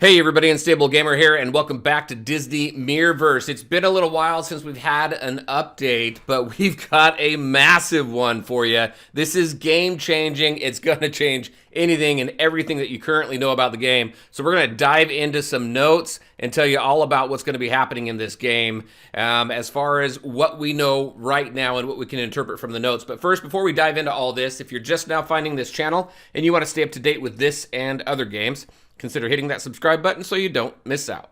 Hey everybody, Unstable Gamer here, and welcome back to Disney Mirrorverse. It's been a little while since we've had an update, but we've got a massive one for you. This is game-changing. It's going to change anything and everything that you currently know about the game. So we're going to dive into some notes and tell you all about what's going to be happening in this game as far as what we know right now and what we can interpret from the notes. But first, before we dive into all this, if you're just now finding this channel and you want to stay up to date with this and other games, consider hitting that subscribe button so you don't miss out.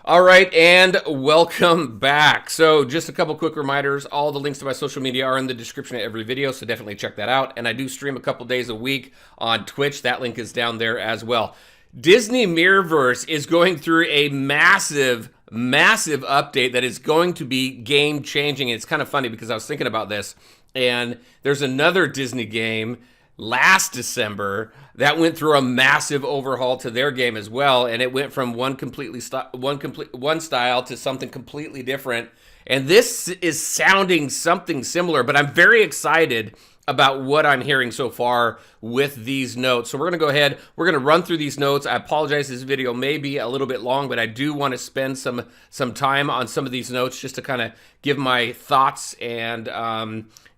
All right, and welcome back. So just a couple quick reminders. All the links to my social media are in the description of every video, so definitely check that out. And I do stream a couple days a week on Twitch. That link is down there as well. Disney Mirrorverse is going through a massive update that is going to be game-changing. It's kind of funny because I was thinking about this, and there's another Disney game last December that went through a massive overhaul to their game as well, and it went from one style to something completely different. And this is sounding something similar, but I'm very excited about what I'm hearing so far with these notes. So we're going to go ahead, we're going to run through these notes. I apologize, this video may be a little bit long, but I do want to spend some time on some of these notes just to kind of give my thoughts and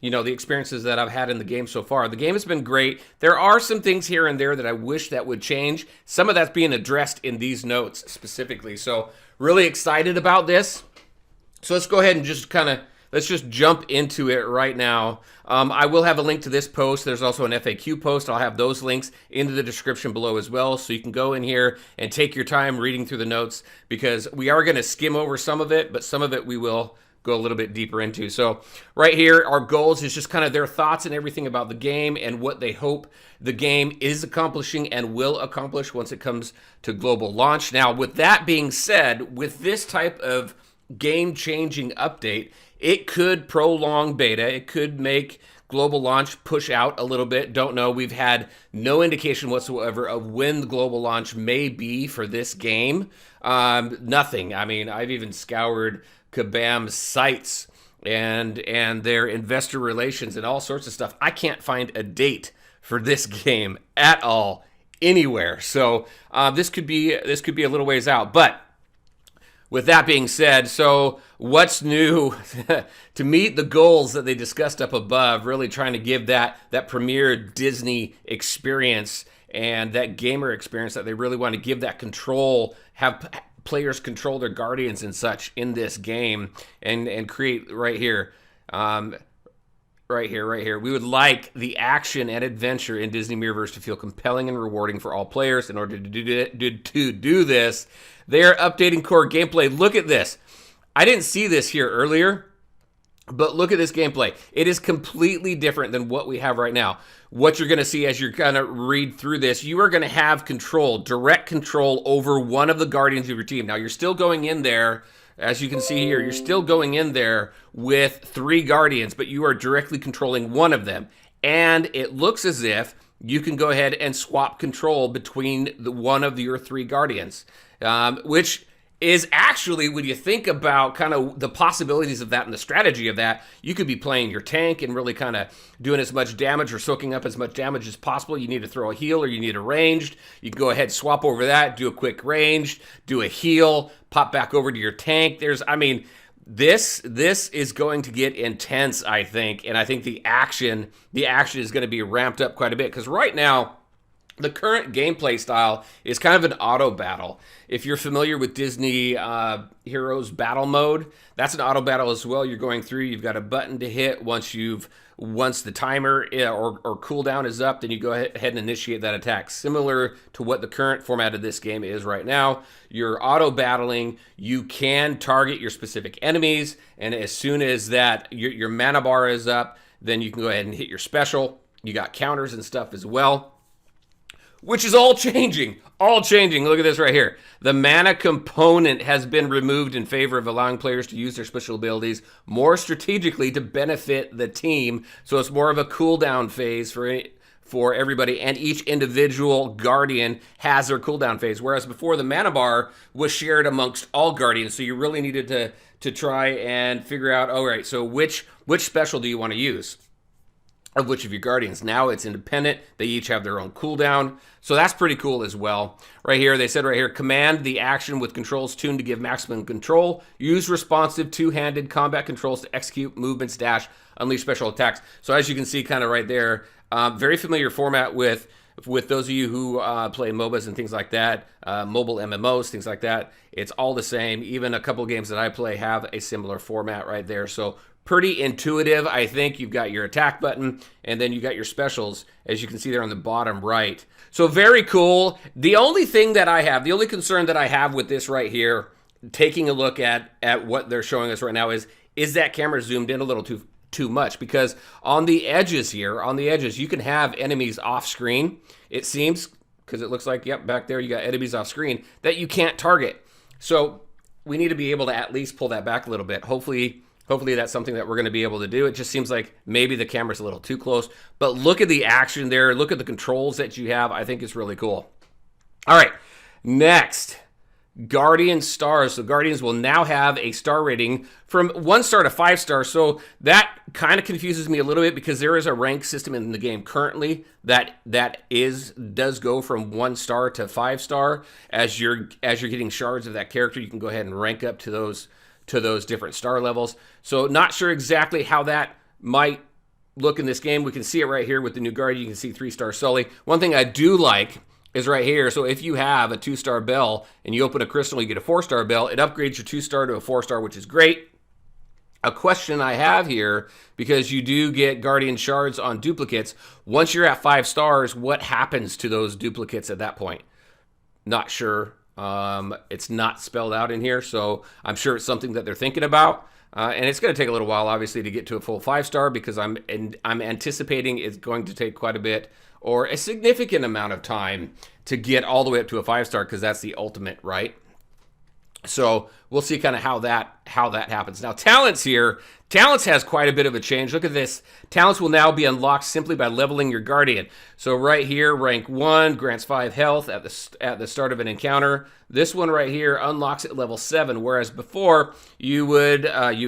you know, the experiences that I've had in the game so far. The game has been great. There are some things here and there that I wish that would change. Some of that's being addressed in these notes specifically. So really excited about this. So let's go ahead and just let's just jump into it right now. I will have a link to this post. There's also an FAQ post. I'll have those links into the description below as well, so you can go in here and take your time reading through the notes, because we are going to skim over some of it, but some of it we will go a little bit deeper into. So right here, our goals is just kind of their thoughts and everything about the game and what they hope the game is accomplishing and will accomplish once it comes to global launch. Now, with that being said, with this type of game-changing update, it could prolong beta. It could make global launch push out a little bit. Don't know. We've had no indication whatsoever of when the global launch may be for this game. Nothing. I mean, I've even scoured Kabam's sites and their investor relations and all sorts of stuff. I can't find a date for this game at all anywhere. So this could be a little ways out, but with that being said, so what's new to meet the goals that they discussed up above, really trying to give that premier Disney experience and that gamer experience that they really want to give, that control, have players control their guardians and such in this game, and create right here. Right here. We would like the action and adventure in Disney Mirrorverse to feel compelling and rewarding for all players. In order to do this, they are updating core gameplay. Look at this. I didn't see this here earlier, but look at this gameplay. It is completely different than what we have right now. What you're going to see as you're going to read through this, you are going to have control, direct control over one of the guardians of your team. Now, you're still going in there. As you can see here, you're still going in there with 3 guardians, but you are directly controlling one of them. And it looks as if you can go ahead and swap control between one of your 3 guardians, which is actually, when you think about kind of the possibilities of that and the strategy of that, you could be playing your tank and really kind of doing as much damage or soaking up as much damage as possible. You need to throw a heal or you need a ranged. You can go ahead, swap over that, do a quick ranged, do a heal, pop back over to your tank. This is going to get intense, I think, and I think the action is going to be ramped up quite a bit, because right now, the current gameplay style is kind of an auto battle. If you're familiar with Disney Heroes Battle Mode, that's an auto battle as well. You're going through, you've got a button to hit once the timer or cooldown is up, then you go ahead and initiate that attack. Similar to what the current format of this game is right now. You're auto battling, you can target your specific enemies, and as soon as that your mana bar is up, then you can go ahead and hit your special. You got counters and stuff as well, which is all changing. Look at this right here. The mana component has been removed in favor of allowing players to use their special abilities more strategically to benefit the team. So it's more of a cooldown phase for everybody, and each individual guardian has their cooldown phase. Whereas before, the mana bar was shared amongst all guardians, so you really needed to try and figure out, all right, so which special do you want to use of which of your guardians. Now it's independent. They each have their own cooldown. So that's pretty cool as well. Right here, they said right here, command the action with controls tuned to give maximum control. Use responsive two-handed combat controls to execute movements, dash, unleash special attacks. So as you can see kind of right there, very familiar format with those of you who play MOBAs and things like that, mobile MMOs, things like that. It's all the same. Even a couple of games that I play have a similar format right there. So pretty intuitive. I think you've got your attack button and then you got your specials, as you can see there on the bottom right. So very cool. The only thing that I have, the only concern that I have with this right here, taking a look at what they're showing us right now is that camera zoomed in a little too much, because on the edges here, you can have enemies off screen. It seems, because it looks like, yep, back there you got enemies off screen that you can't target. So we need to be able to at least pull that back a little bit. Hopefully that's something that we're going to be able to do. It just seems like maybe the camera's a little too close. But look at the action there. Look at the controls that you have. I think it's really cool. All right, next. Guardian stars. So Guardians will now have a star rating from 1 star to 5 stars. So that kind of confuses me a little bit, because there is a rank system in the game currently that does go from 1 star to 5 star. As you're getting shards of that character, you can go ahead and rank up to those different star levels. So not sure exactly how that might look in this game. We can see it right here with the new Guardian. You can see 3-star Sully. One thing I do like is right here. So if you have a 2-star bell and you open a crystal, you get a 4-star bell. It upgrades your 2-star to a 4-star, which is great. A question I have here, because you do get Guardian shards on duplicates. Once you're at 5 stars, what happens to those duplicates at that point? Not sure. It's not spelled out in here, so I'm sure it's something that they're thinking about. And it's going to take a little while, obviously, to get to a full 5-star, because I'm anticipating it's going to take quite a bit, or a significant amount of time, to get all the way up to a 5-star, because that's the ultimate, right? So we'll see kind of how that happens. Now, talents here. Talents has quite a bit of a change. Look at this. Talents will now be unlocked simply by leveling your Guardian. So right here, rank 1 grants 5 health at the start of an encounter. This one right here unlocks at level 7, whereas before you would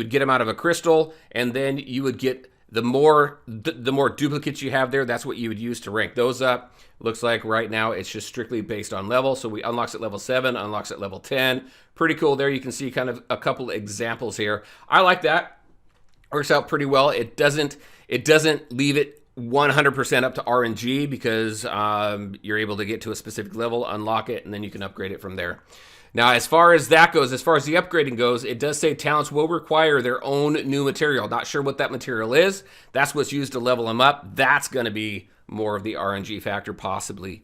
get them out of a crystal, and then you would get the more duplicates you have there. That's what you would use to rank those up. Looks like right now it's just strictly based on level. So we unlocks at level 7, unlocks at level 10. Pretty cool there. You can see kind of a couple examples here. I like that. Works out pretty well. It doesn't leave it 100% up to RNG, because you're able to get to a specific level, unlock it, and then you can upgrade it from there. Now, as far as that goes, as far as the upgrading goes, it does say talents will require their own new material. Not sure what that material is. That's what's used to level them up. That's going to be more of the RNG factor, possibly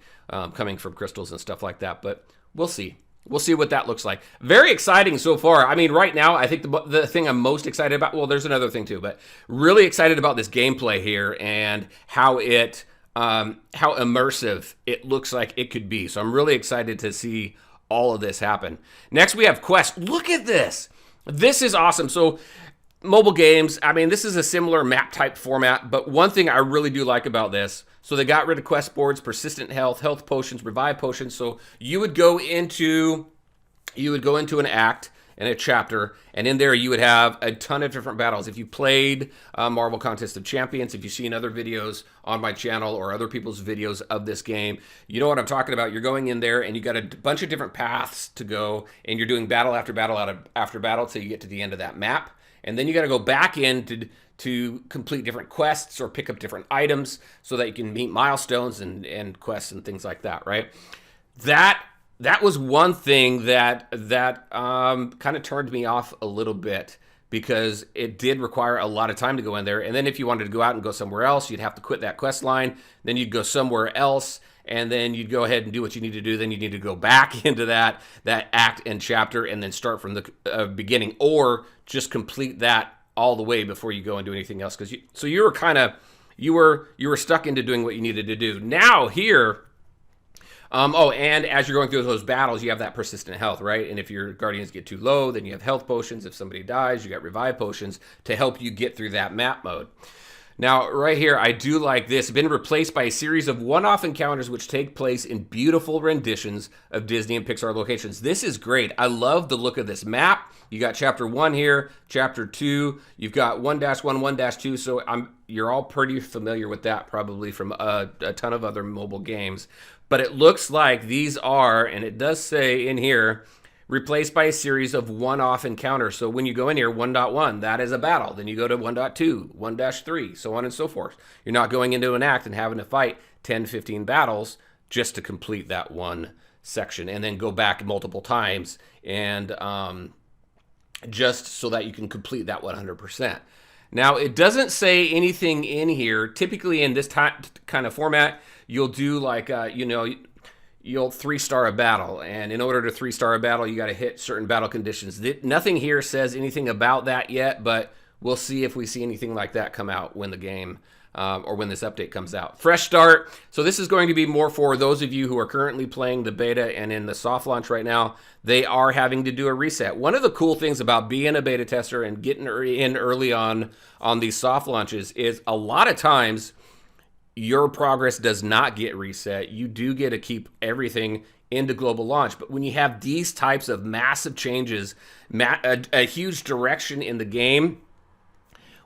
coming from crystals and stuff like that. But we'll see. We'll see what that looks like. Very exciting so far. I mean, right now, I think the thing I'm most excited about, well, there's another thing too, but really excited about this gameplay here and how immersive it looks like it could be. So I'm really excited to see all of this happen. Next, we have quests. Look at this. This is awesome. So mobile games, I mean, this is a similar map type format, but one thing I really do like about this, so they got rid of quest boards, persistent health, health potions, revive potions. So you would go into an act and a chapter, and in there you would have a ton of different battles. If you played Marvel Contest of Champions, if you've seen other videos on my channel or other people's videos of this game, you know what I'm talking about. You're going in there and you got a bunch of different paths to go, and you're doing battle after battle after battle till you get to the end of that map. And then you got to go back in to complete different quests or pick up different items so that you can meet milestones and quests and things like that, right? That was one thing that kind of turned me off a little bit, because it did require a lot of time to go in there. And then if you wanted to go out and go somewhere else, you'd have to quit that quest line. Then you'd go somewhere else, and then you'd go ahead and do what you need to do. Then you need to go back into that act and chapter and then start from the beginning, or just complete that all the way before you go and do anything else. So you were stuck into doing what you needed to do. Now here, and as you're going through those battles, you have that persistent health, right? And if your guardians get too low, then you have health potions. If somebody dies, you got revive potions to help you get through that map mode. Now, right here, I do like this. Been replaced by a series of one-off encounters which take place in beautiful renditions of Disney and Pixar locations. This is great. I love the look of this map. You got Chapter 1 here, Chapter 2. You've got 1-1, 1-2. So you're all pretty familiar with that probably from a ton of other mobile games. But it looks like these are, and it does say in here, replaced by a series of one-off encounters. So when you go in here, 1.1, that is a battle. Then you go to 1.2, 1-3, so on and so forth. You're not going into an act and having to fight 10, 15 battles just to complete that one section and then go back multiple times and just so that you can complete that 100%. Now, it doesn't say anything in here. Typically in this kind of format, you'll do like, you'll 3-star a battle, and in order to 3-star a battle, you got to hit certain battle conditions. Nothing here says anything about that yet, but we'll see if we see anything like that come out when the game or when this update comes out. Fresh start. So this is going to be more for those of you who are currently playing the beta and in the soft launch right now. They are having to do a reset. One of the cool things about being a beta tester and getting in early on these soft launches is a lot of times your progress does not get reset. You do get to keep everything into global launch. But when you have these types of massive changes, a huge direction in the game,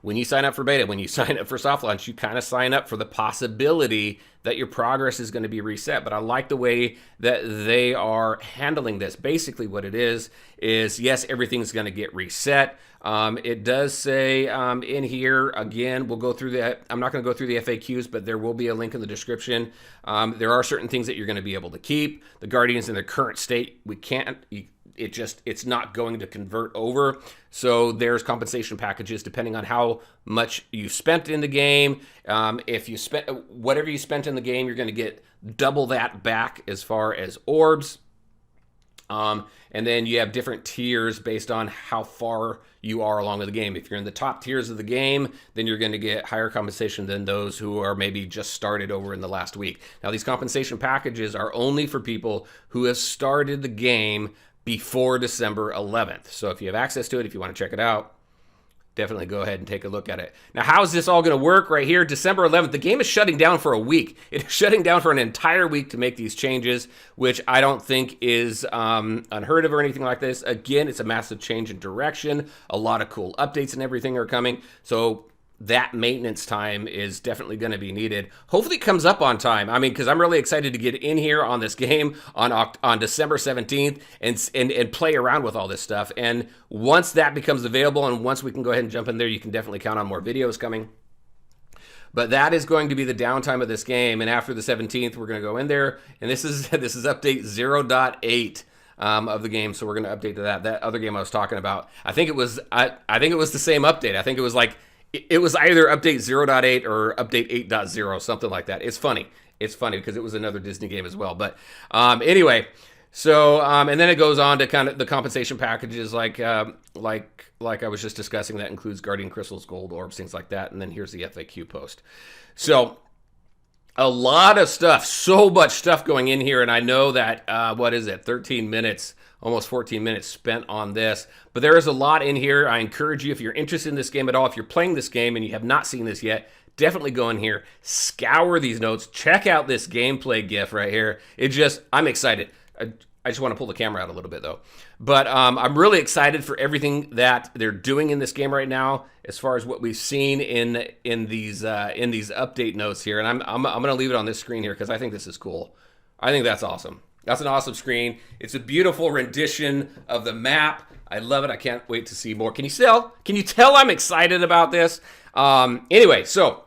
when you sign up for beta, when you sign up for soft launch, you kind of sign up for the possibility that your progress is going to be reset. But I like the way that they are handling this. Basically what it is yes, everything's going to get reset. It does say in here, again, we'll go through that. I'm not going to go through the FAQs, but there will be a link in the description. There are certain things that you're going to be able to keep. The Guardians in their current state, we can't. It's not going to convert over. So there's compensation packages depending on how much you spent in the game. If you spent whatever you spent in the game, you're going to get double that back as far as orbs. And then you have different tiers based on how far you are along with the game. If you're in the top tiers of the game, then you're going to get higher compensation than those who are maybe just started over in the last week. Now, these compensation packages are only for people who have started the game before December 11th. So if you have access to it, if you want to check it out, definitely go ahead and take a look at it. Now, how is this all going to work right here? December 11th, the game is shutting down for a week. It's shutting down for an entire week to make these changes, which I don't think is unheard of or anything like this. Again, it's a massive change in direction. A lot of cool updates and everything are coming. So that maintenance time is definitely going to be needed. Hopefully it comes up on time. I mean, because I'm really excited to get in here on this game on December 17th and play around with all this stuff. And once that becomes available and once we can go ahead and jump in there, you can definitely count on more videos coming. But that is going to be the downtime of this game. And after the 17th, we're going to go in there. And this is update 0.8. Of the game, so we're going to update to that. That other game I was talking about, I think it was the same update. I think it was like it was either update 0.8 or update 8.0, something like that. It's funny. It's funny because it was another Disney game as well. But anyway, so and then it goes on to kind of the compensation packages like I was just discussing. That includes Guardian Crystals, Gold Orbs, things like that. And then here's the FAQ post. So a lot of stuff, so much stuff going in here. And I know that, 13 minutes, almost 14 minutes spent on this. But there is a lot in here. I encourage you, if you're interested in this game at all, if you're playing this game and you have not seen this yet, definitely go in here, scour these notes, check out this gameplay GIF right here. I'm excited. I just want to pull the camera out a little bit though. But I'm really excited for everything that they're doing in this game right now, as far as what we've seen in these update notes here. And I'm going to leave it on this screen here because I think this is cool. I think that's awesome. That's an awesome screen. It's a beautiful rendition of the map. I love it. I can't wait to see more. Can you tell I'm excited about this? Anyway, so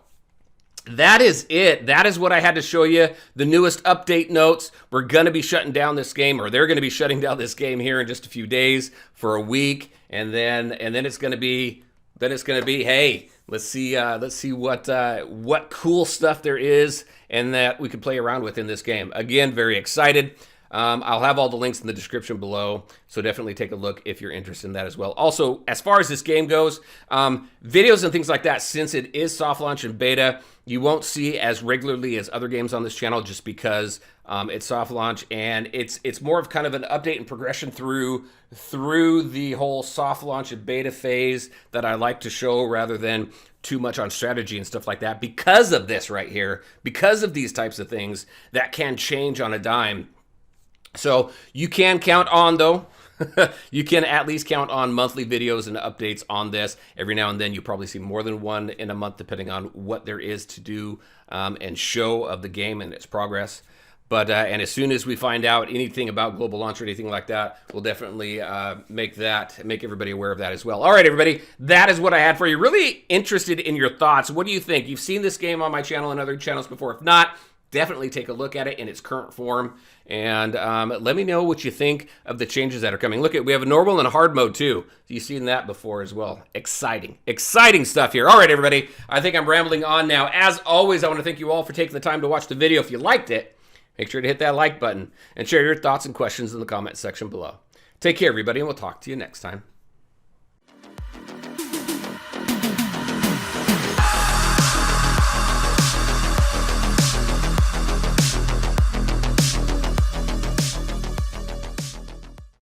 that is it. That is what I had to show you. The newest update notes. We're going to be shutting down this game, or they're going to be shutting down this game here in just a few days for a week, and then it's going to be hey, let's see what cool stuff there is and that we can play around with in this game. Again, very excited. I'll have all the links in the description below, so definitely take a look if you're interested in that as well. Also, as far as this game goes, videos and things like that, since it is soft launch and beta, you won't see as regularly as other games on this channel just because it's soft launch, and it's more of kind of an update and progression through the whole soft launch and beta phase that I like to show, rather than too much on strategy and stuff like that, because of this right here, because of these types of things that can change on a dime. So you can count on, though, you can at least count on monthly videos and updates on this. Every now and then you probably see more than one in a month, depending on what there is to do and show of the game and its progress. But and as soon as we find out anything about global launch or anything like that, we'll definitely make everybody aware of that as well. All right, everybody, that is what I had for you. Really interested in your thoughts. What do you think? You've seen this game on my channel and other channels before. If not, definitely take a look at it in its current form, and let me know what you think of the changes that are coming. Look, we have a normal and a hard mode too. You've seen that before as well. Exciting stuff here. All right, everybody, I think I'm rambling on now. As always, I want to thank you all for taking the time to watch the video. If you liked it, make sure to hit that like button and share your thoughts and questions in the comment section below. Take care, everybody, and we'll talk to you next time.